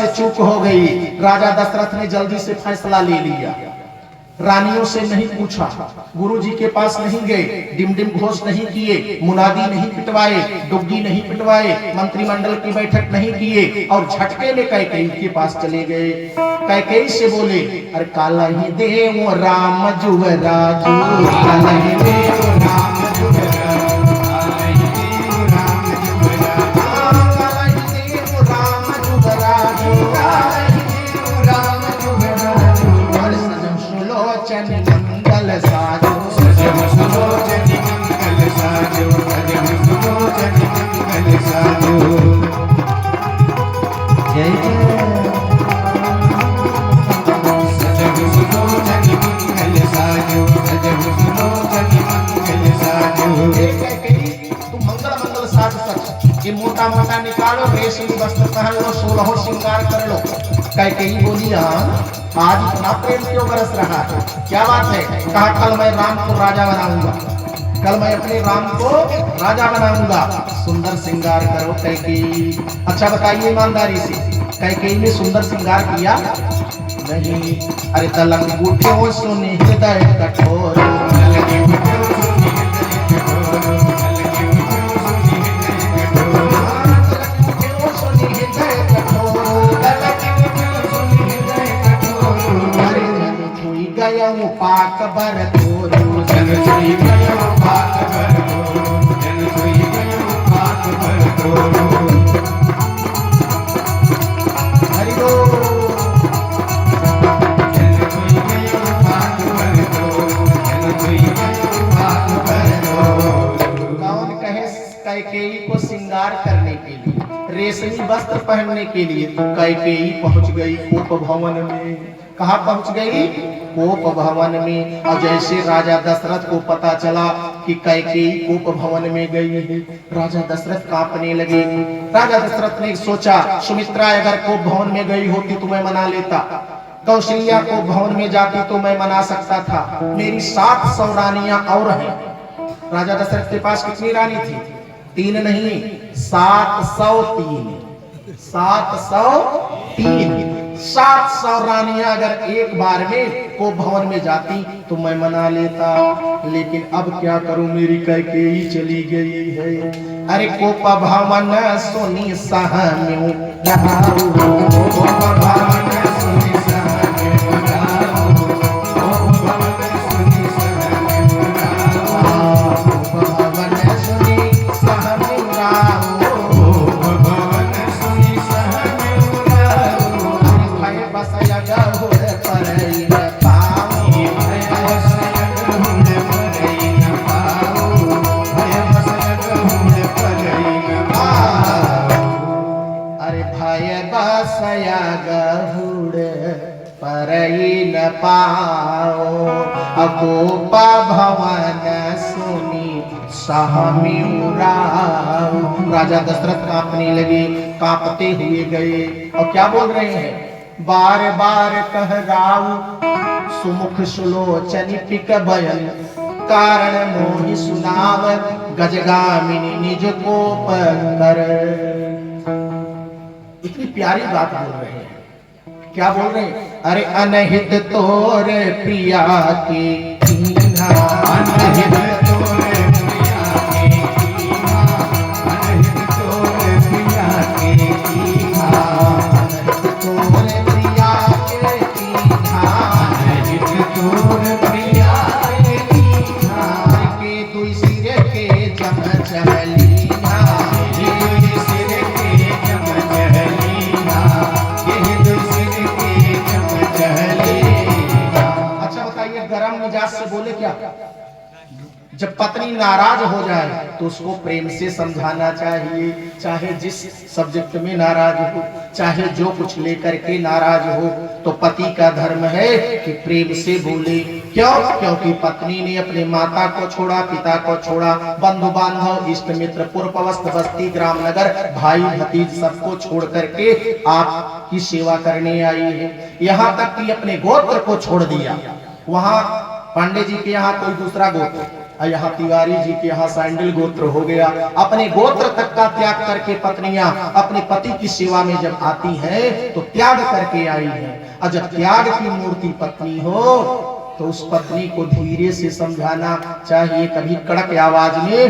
से चूक हो गई। राजा दशरथ ने जल्दी से फैसला ले लिया। रानियों से नहीं पूछा, गुरुजी के पास नहीं गए, डिमडिम घोष नहीं किए, मुनादी नहीं पिटवाए, डुग्गी नहीं पिटवाए, मंत्रिमंडल की बैठक नहीं किए और झटके में कैकेयी के पास चले गए। कैकेयी से बोले, अरे काला ही देव राम जुवराजू, काला ही देव राम जुवराजू, काला ही देव राम जुवराजू, काला ही देव राम जुवराजू, काला ही देव राम जुवराजू। और सजम सुलोचन मंगल साजो, सजम सुलोचन मंगल साजो, सजम सुलोचन मंगल साजो। जय जय ये मोटा मोटा निकालो, रेशमी वस्त्र पहन लो, 16 श्रृंगार कर लो। कैकेयी बोली, आज इतना प्रेम क्यों बरस रहा है, क्या बात है? कहा कल मैं राम को राजा बनाऊंगा, कल मैं अपने राम को राजा बनाऊंगा, सुंदर श्रृंगार करो कैकेयी। अच्छा बताइए ईमानदारी से, कैकेयी ने सुंदर श्रृंगार किया नहीं? अरे तलक बूढ़े सुनी हृदय कठोर, पाक बर तोरो, जन छुई गयो पाक बर तोरो, जन छुई गयो पाक बर तोरो। हरि बोल। जन छुई गयो पाक बर तोरो, जन छुई गयो पाक बर तोरो। कौन कहे कैकेयी को श्रृंगार करने के लिए, रेशमी वस्त्र पहनने के लिए? तो कैकेयी पहुंच गई कोप भवन में। कहाँ पहुंच गई? कोप भवन में। और जैसे राजा दशरथ को पता चला कि कैकेयी कोप भवन में गई है, राजा दशरथ कांपने लगे। राजा दशरथ ने सोचा, सुमित्रा अगर कोप भवन में गई होती तो मैं मना लेता, कौशल्या कोप भवन में जाती तो मैं मना सकता था, मेरी 700 रानियां और हैं। राजा दशरथ के पास कितनी रानी थी? 3 नहीं, 703। 703 700 रानियां अगर एक बार में कोप भवन में जाती तो मैं मना लेता, लेकिन अब क्या करूं, मेरी कैकेयी चली गई है। अरे कोप भवन सुनी सहम्यु रहाऊ, कोप भवन सुनी सहम्यु रहाऊ, कोप भवन सुनी सहम्यु रहाऊ, कोप भवन सुनी सहम्यु रहाऊ, कोप भवन सुनी सहम्यु रहाऊ। बसया गहुड़ परई न पाओ, भय बसया गहुड़ परई न पाओ, भय बसया गहुड़ परई न पाओ। अरे भय बसया गहुड़ परई न पाओ, अकोप भवन सुनी सहम्यु रहाऊ। राजा दशरथ कांपने लगे, कांपते हुए गए और क्या बोल रहे हैं? बार बार कह राऊ सुमुख सुलोचन पिक बयन, कारण मोहि सुनाव गजगामिनी निज कोप कर। इतनी प्यारी बात बोल रहे हैं। क्या बोल रहे हैं? अरे अनहित तोरे प्रिया की कीना, अनहित तोरे प्रिया की कीना, अनहित तोरे प्रिया की कीना, अनहित तोरे प्रिया के कीना, अनहित तोरे प्रिया के कीना, के दुई सिरे के जम चहलीना, ये दुई सिरे के जम चहलीना, ये दुई सिरे के जम चहलीना। अच्छा बताइए, गरम मिजाज से बोले क्या? जब पत्नी नाराज हो जाए तो उसको प्रेम से समझाना चाहिए, चाहे जिस सब्जेक्ट में नाराज हो, चाहे जो कुछ लेकर के नाराज हो, तो पति का धर्म है कि प्रेम से बोले। क्यों? क्योंकि पत्नी ने अपने माता को छोड़ा, पिता को छोड़ा, बंधु बांधव, इष्ट मित्र, पूर्ववस्थ, बस्ती, ग्राम नगर, भाई भतीज सबको छोड़ करके आपकी सेवा करने आई है। यहाँ तक कि अपने गोत्र को छोड़ दिया। वहां पांडे जी के यहाँ कोई दूसरा गोत्र, और यहाँ तिवारी जी के यहाँ सैंडल गोत्र हो गया। अपने गोत्र तक का त्याग करके पत्नियां अपने पति की सेवा में जब आती हैं तो त्याग करके आई हैं। और जब त्याग की मूर्ति पत्नी हो तो उस पत्नी को धीरे से समझाना चाहिए, कभी कड़क आवाज में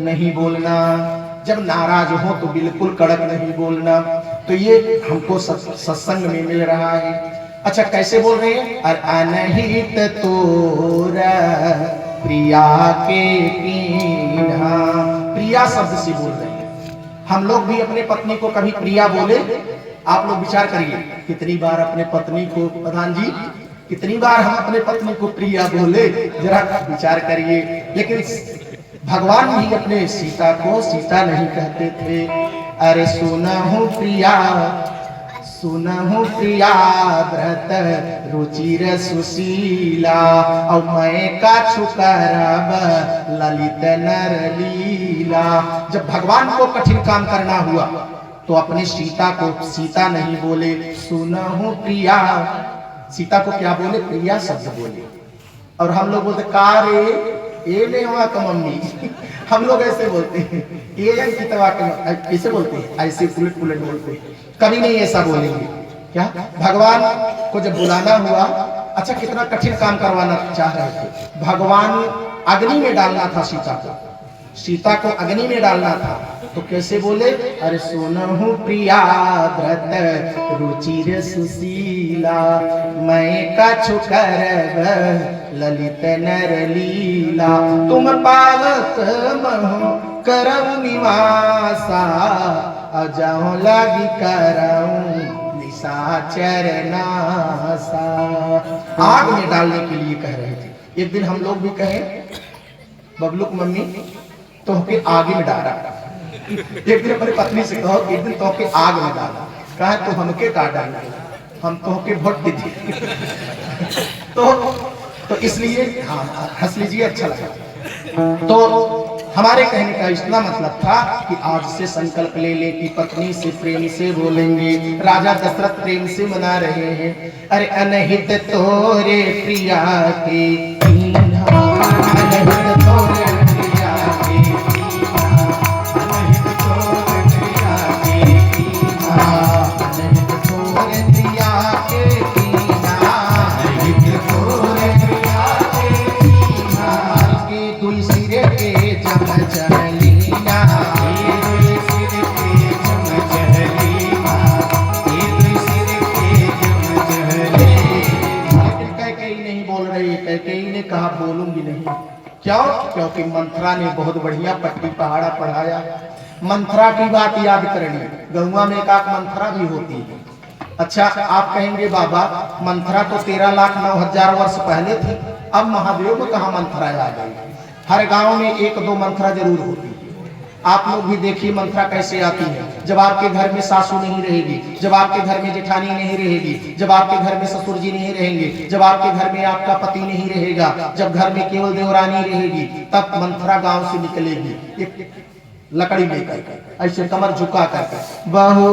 नहीं बोलना। जब नाराज हो तो बिल्कुल कड़क नहीं बोलना। तो ये हमको सत्संग में मिल रहा है। अच्छा, कैसे बोल रहे हैं? अनहित तोरा प्रिया के कीन्हा, प्रिया शब्द से बोल रहे हैं। हम लोग भी अपने पत्नी को कभी प्रिया बोले? आप लोग विचार करिए, कितनी बार अपने पत्नी को, प्रधान जी कितनी बार हम अपने पत्नी को प्रिया बोले, जरा विचार करिए। लेकिन भगवान भी अपने सीता को सीता नहीं कहते थे। अरे सुनहु प्रिया, सुनहु प्रिया व्रत रुचिर सुशीला, और मैं का छुकरब ललित नर लीला। जब भगवान को कठिन काम करना हुआ तो अपने सीता को सीता नहीं बोले, सुनहु प्रिया। सीता को क्या बोले? प्रिया शब्द बोले। और हम लोग बोलते कारे ये नहीं हुआ का मम्मी हम लोग ऐसे बोलते हैं, ये अंकितवा के कैसे बोलते हैं? ऐसे उलट पुलट बोलते हैं। कभी नहीं ऐसा बोलेंगे। क्या भगवान को जब बुलाना हुआ, अच्छा कितना कठिन काम करवाना चाह रहे थे, भगवान अग्नि में डालना था सीता को, सीता को अग्नि में डालना था, तो कैसे बोले? अरे सुनहु प्रिया व्रत रुचिर सुशीला, मैं का छुकरब ललित नर लीला, तुम पावत महु करम निवासा, अजाओ लगी करऊं निशाचर नासा। आग में डालने के लिए कह रहे थे। एक दिन हम लोग भी कहे, बबलू मम्मी तो के आगे में डाला। एक दिन अपनी पत्नी से कहो, एक दिन तो के आग में डाला। कहा तो हमके का डाला, हम तो के वोट देते तो इसलिए हाँ हंस लीजिए, अच्छा लगा। तो हमारे कहने का इतना मतलब था कि आज से संकल्प ले ले कि पत्नी से प्रेम से बोलेंगे। राजा दशरथ प्रेम से मना रहे हैं। अरे अनहित तोरे प्रिया के कीन्हा, अनहित तोरे प्रिया के कीन्हा, अनहित तोरे प्रिया के कीन्हा, अनहित तोरे प्रिया के कीन्हा, अनहित तोरे प्रिया के कीन्हा, के दुई सिरे के जम चलीना, के दुई सिरे के जम चलीना, के दुई सिरे के जम चलीना। लेकिन कैकेयी नहीं बोल रही। कैकेयी ने कहा बोलूंगी नहीं। क्यों? क्योंकि मंथरा ने बहुत बढ़िया पट्टी पहाड़ा पढ़ाया। मंथरा की बात याद करनी, गहुआ में एक मंथरा भी होती है। अच्छा आप कहेंगे बाबा मंथरा तो 13,09,000 वर्ष पहले थी, अब महादेव में कहा मंथरा आ गई। हर गांव में एक दो मंथरा जरूर होती है। आप लोग भी देखिए मंथरा कैसे आती है। जब आपके घर में सासू नहीं रहेगी, जब आपके घर में जेठानी नहीं रहेगी, जब आपके घर में ससुर जी नहीं रहेंगे, जब आपके घर में आपका पति नहीं रहेगा, जब घर में केवल देवरानी रहेगी, तब मंथरा गांव से निकलेगी एक लकड़ी लेकर, ऐसे कमर झुका करके, बहू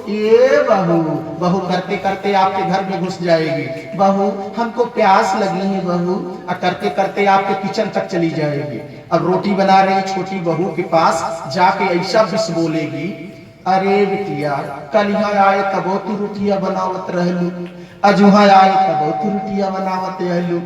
ये बहू बहू करते करते आपके घर में घुस जाएगी। बहू हमको प्यास लगी है बहू, और करते करते आपके किचन तक चली जाएगी। अब रोटी बना रही छोटी बहू के पास जाके ऐसा विष बोलेगी, अरे बिटिया कल यहाँ आए तब तू रोटियां बनावत रहलू, अजुहा आए तब तू रोटियां बनावत रहलू।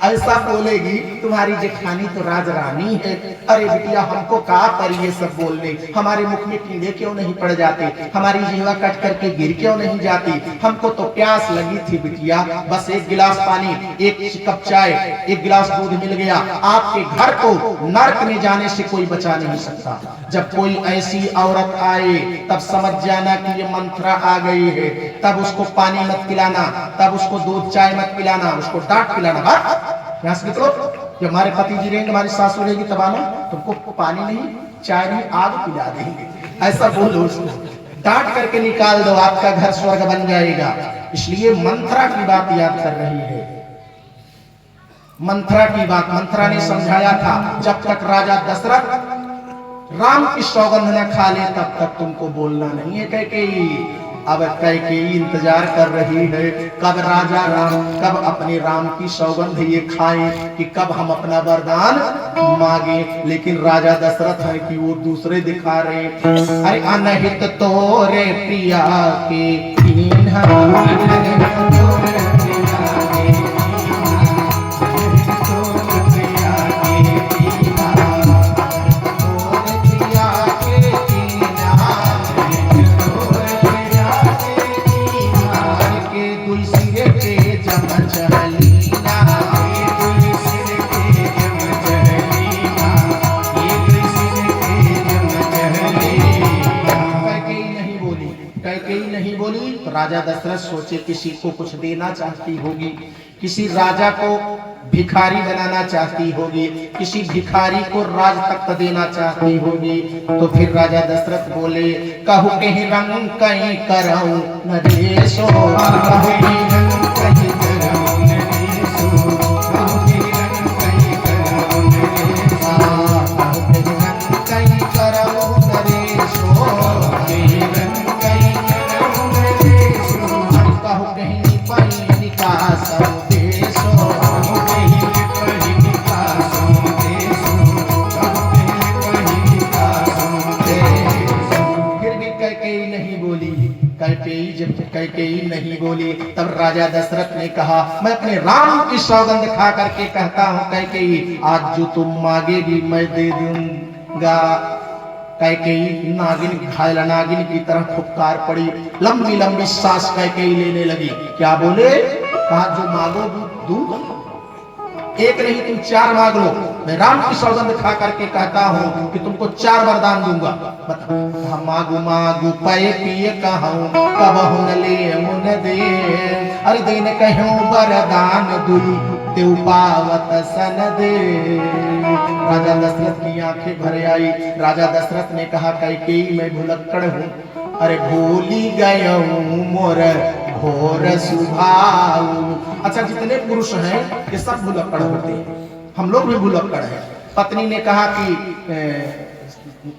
ऐसा बोलेगी। तुम्हारी जेठानी तो राजरानी है। अरे बिटिया हमको का पर ये सब बोलने, हमारे मुख में कीड़े क्यों नहीं पड़ जाते, हमारी जीवा कट करके गिर क्यों नहीं जाती, हमको तो प्यास लगी थी बिटिया, बस एक गिलास पानी, एक कप चाय, एक गिलास दूध मिल गया। आपके घर को नरक में जाने से कोई बचा नहीं सकता। जब कोई ऐसी औरत आए तब समझ जाना कि ये मंथरा आ गई है। तब उसको पानी मत पिलाना, तब उसको दूध चाय मत पिलाना, उसको डांट पिलाना। यहाँ से निकलो, जब हमारे पति जी रहेंगे, हमारी सासू रहेगी तब आना, तुमको पानी नहीं चाय नहीं आग पिला देंगे, ऐसा बोलो उसको, डांट करके निकाल दो, आपका घर स्वर्ग बन जाएगा। इसलिए मंथरा की बात याद कर रही है। मंथरा की बात मंथरा ने समझाया था, जब तक राजा दशरथ राम की सौगंध न खा ले तब तक तुमको बोलना नहीं है कैकेयी। अब कैकेयी इंतजार कर रही है कब राजा राम कब अपने राम की सौगंध ये खाए कि कब हम अपना वरदान मांगे। लेकिन राजा दशरथ है कि वो दूसरे दिखा रहे। अरे अनहित तोरे प्रिया के कीन्हा, राजा दशरथ सोचे किसी को कुछ देना चाहती होगी, किसी राजा को भिखारी बनाना चाहती होगी, किसी भिखारी को राज तख्त देना चाहती होगी। तो फिर राजा दशरथ बोले कहू कहीं रंग कहीं करऊं न देशो, कहू कहीं रंग कहीं करऊं न देशो, कहू कहीं रंग कहीं करऊं न देशो, कहू कहीं रंग कहीं करऊं न देशो, कहीं रंग कहीं करऊं न देशो, कहू कहीं पानी निकासो देशो, कहू कहीं पानी निकासो देशो, कहू कहीं पानी निकासो देशो। फिर भी कैकेयी नहीं बोली। कैकेयी जब कैकेयी नहीं बोली तब राजा दशरथ ने कहा मैं अपने राम की सौगंध खा करके कहता हूँ कैकेयी आज जो तुम मांगेगी मैं दे दूंगा। कैकेयी नागिन घायल नागिन की तरह फुफकार पड़ी, लंबी लंबी सांस कैकेयी लेने लगी। क्या बोले? कहा जो मांगो दूंगा, एक नहीं तुम 4 मांग लो। मैं राम की सौगंध खा करके कहता हूँ कि तुमको 4 वरदान दूंगा। बताओ मांगू मांगू पाए पिए कहूँ कब हुन ले मुन दे, अरे दिन कहूँ वरदान दुई तेऊ पावत सन दे। राजा दशरथ की आंखें भर आई। राजा दशरथ ने कहा कैकेयी मैं भुलक्कड़ हूँ, अरे भूली गया हूँ मोर घोर स्वभाव। अच्छा जितने पुरुष हैं ये सब भुलक्कड़ होते हैं, हम लोग भी भुलक्कड़ हैं। पत्नी ने कहा कि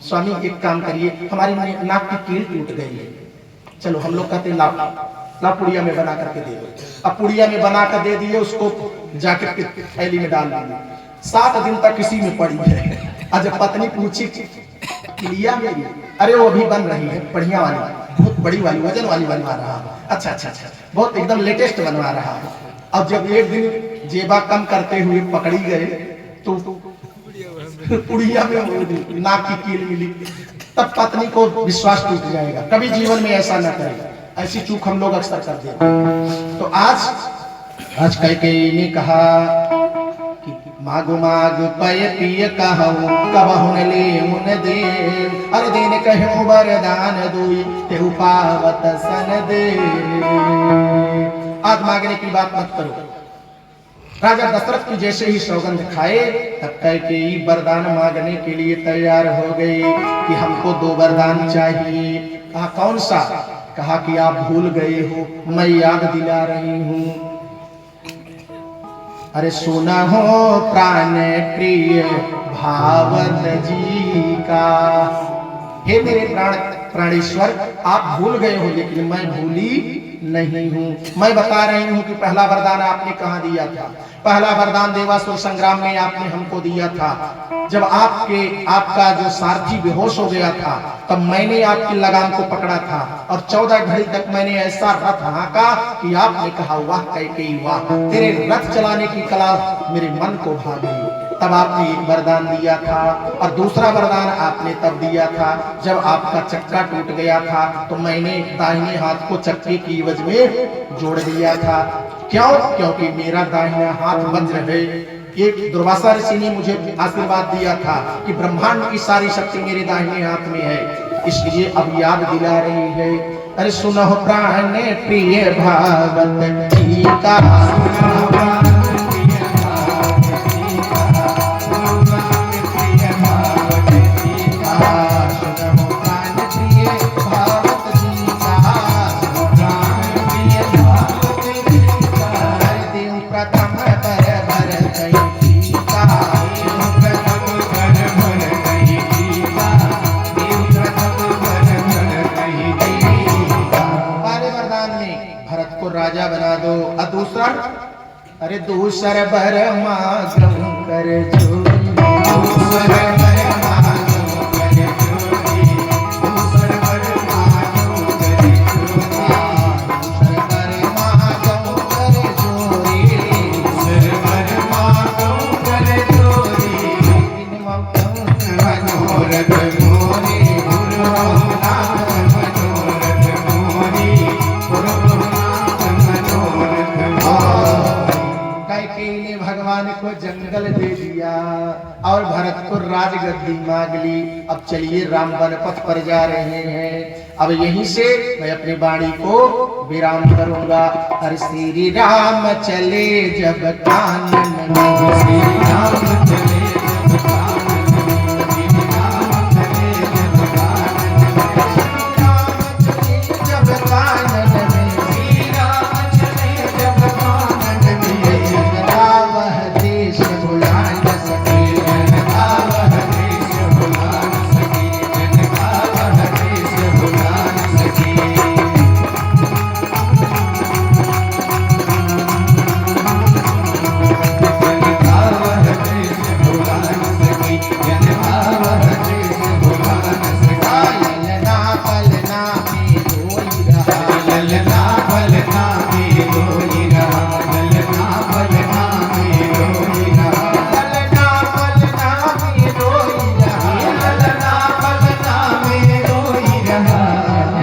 स्वामी एक काम करिए हमारी नाक की कील टूट गई है, चलो हम लोग कहते ला पुड़िया में बना करके दे दो। अब पुड़िया में बना कर दे दिए, उसको जैकेट की थैली में डाल दिए। 7 दिन तक किसी में पड़ी है। आज पत्नी पूछी किलिया मेरी, अरे वो भी बन रही है बढ़िया वाली, बहुत बड़ी वाली वजन वाली बनवा रहा है। अच्छा अच्छा अच्छा बहुत एकदम लेटेस्ट बनवा रहा है। अब जब एक दिन जेबा कम करते हुए पकड़ी गए तो पुड़िया में नाक की कील मिली, तब पत्नी को विश्वास टूट जाएगा। कभी जीवन में ऐसा न करें, ऐसी चूक हम लोग अक्सर कर देते हैं। तो आज कैकेयी ने कहा कि मागो मागो पय पिय कहूँ कब हुन ले मुन दे, अरे दिन कहूँ वरदान दुई तेऊ पावत सन दे। आज मांगने की बात मत करो। राजा दशरथ की जैसे ही सौगंध खाए तब कैकेयी वरदान मांगने के लिए तैयार हो गई कि हमको 2 वरदान चाहिए। कहा कौन सा? कहा कि आप भूल गए हो, मैं याद दिला रही हूँ। अरे सुना हो प्राण प्रिय भावत जी का, हे मेरे प्राणेश्वर आप भूल गए हो लेकिन मैं भूली नहीं हूँ। मैं बता रही हूँ कि पहला वरदान आपने कहाँ दिया था। पहला वरदान देवासुर संग्राम में आपने हमको दिया था। जब आपका जो सारथी बेहोश हो गया था तब मैंने आपकी लगाम को पकड़ा था और 14 घड़ी तक मैंने ऐसा रथ हाँका कि आपने कहा वाह कैकेयी वाह, तेरे रथ चलाने की कला मेरे मन को भा गई। तब आपने एक वरदान दिया था और दूसरा वरदान आपने तब दिया था जब आपका चक्का टूट गया था तो मैंने दाहिने हाथ को चक्के की एवज में जोड़ दिया था। क्यों? क्योंकि मेरा दाहिना हाथ वज्र है। एक दुर्वासा ऋषि ने मुझे आशीर्वाद दिया था कि ब्रह्मांड की सारी शक्ति मेरे दाहिने हाथ में है, इसलिए अब याद दिला रही है। अरे सुनो प्राण प्रिय भावत जी का, को राजा बना दो। और दूसरा, अरे दूसर बर मागम कर जोरी, दूसर बर मागम कर जोरी, दूसर बर मागम कर जोरी, दूसर बर मागम कर जोरी, इन मौतम मनोरथ मोरे गुरुनाथ मनोरथ मोरे गुरुनाथ मनोरथ मोरे। कैकेयी ने भगवान को जंगल दे दिया और भरत को राजगद्दी मांग ली। अब चलिए राम वन पथ पर जा रहे हैं। अब यहीं से मैं अपनी वाणी को विराम करूंगा। हर श्री राम चले जब कानन में, श्री राम चले जब कानन में, श्री राम चले जब कानन में, श्री राम चले जब कानन में, जनता वह देश भुला न सके, जनता वह देश भुला न सके, जनता वह देश भुला न सके। जनता वह देश भुला न सके, जनता वह देश भुला न सके। ललना पलना में रोई रहा, ललना पलना में रोई रहा, ललना पलना में रोई रहा, ललना पलना में रोई रहा, ललना पलना में रोई रहा।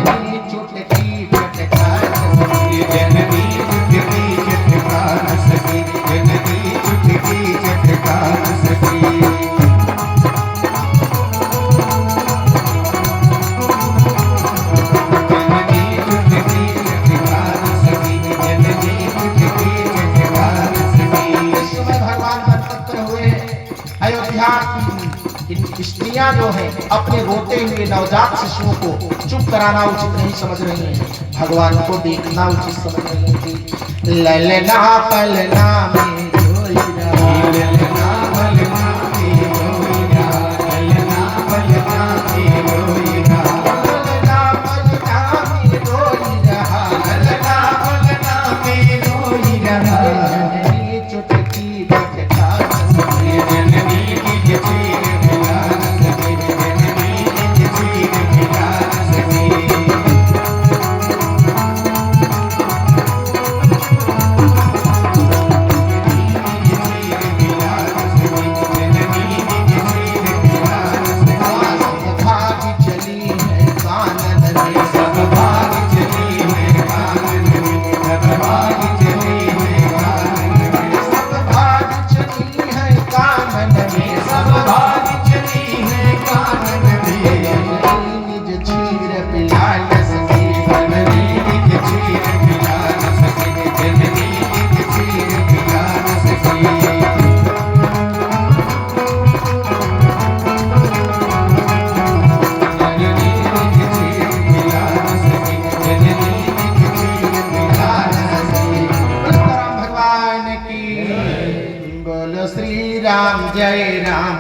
जननी चुटकी चटका न सकी, जननी चुटकी चटका न सकी, जननी चुटकी चटका न सकी। भगवान तत्पर हुए। अयोध्या की स्त्रियां जो है अपने रोते हुए नवजात शिशुओं को चुप कराना उचित नहीं समझ रही हैं, भगवान को देखना उचित समझ रही थी। ललना पलना में रोई रहा, ललना पलना में रोई रहा, ललना पलना में रोई रहा, ललना पलना में रोई रहा, ललना पलना में रोई रहा। जननी चुटकी चटका न सके, जननी की चीर मिला न सके, जननी की चीर मिला न सके। बोलो श्री राम जय राम।